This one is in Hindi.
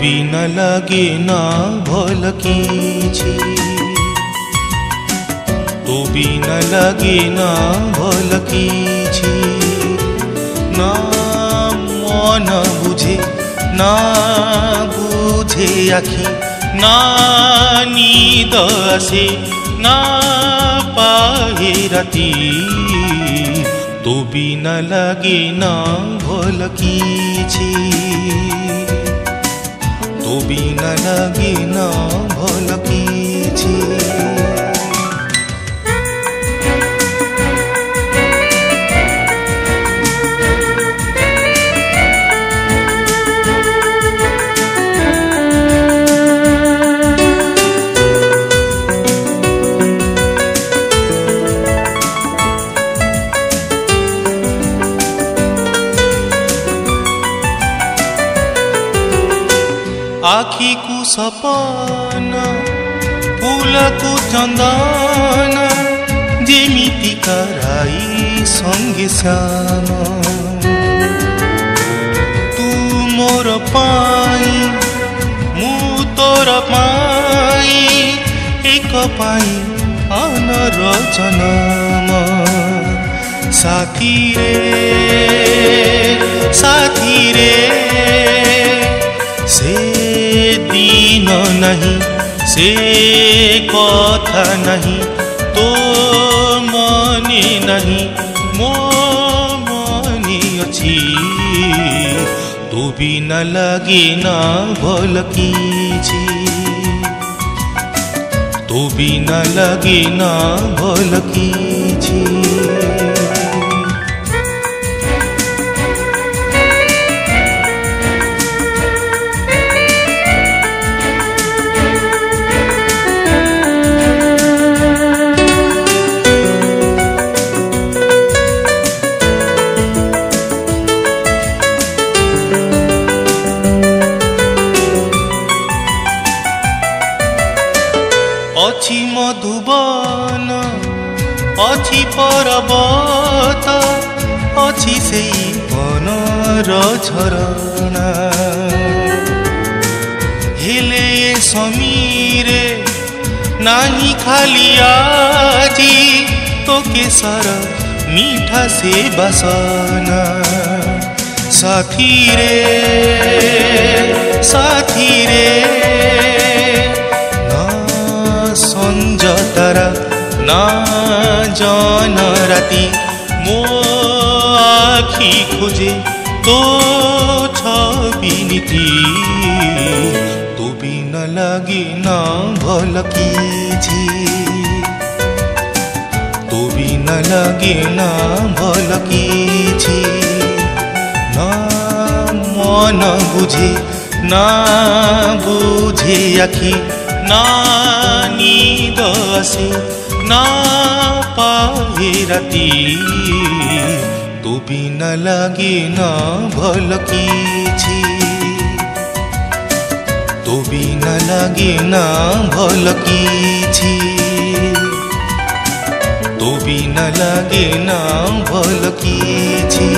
बिना लगे ना भल किछि तो बिना लगे ना भल किछि ना मन बुझे ना बुझे आखि ना नींद आसे ना पाए राती तो बिना लगे ना भल किछि तो बिना लगे ना भल किछि आखी को सपना फूल को चंदन जेमिति कराई संगे श्याम तू मोर पाई मु तोर पाई एक पाई अनर जन्म साथी रे से दिन नहीं से कथा नहीं तो मने नहीं मो मने अछि तो बिना लगे ना भल किछि तो बिना लगे ना भल किछि अछि मधुबन अछि पर्वत अछि सेई बनर झरणा हेले समीरे नानी खाली आजी तो केसर मीठा से बसना साथी रे संज तारा ना जन राती मो आखी खोजे तो छवि नीति तो बिना लगे ना भल किछि तो बिना लगे ना भल किछि ना मन बुझे ना बुझे आखि ना नींद आसे ना पाए राती तो बिना लगे ना भल किछि तो बिना लगे ना भल किछि तो बिना लगे ना भल किछि।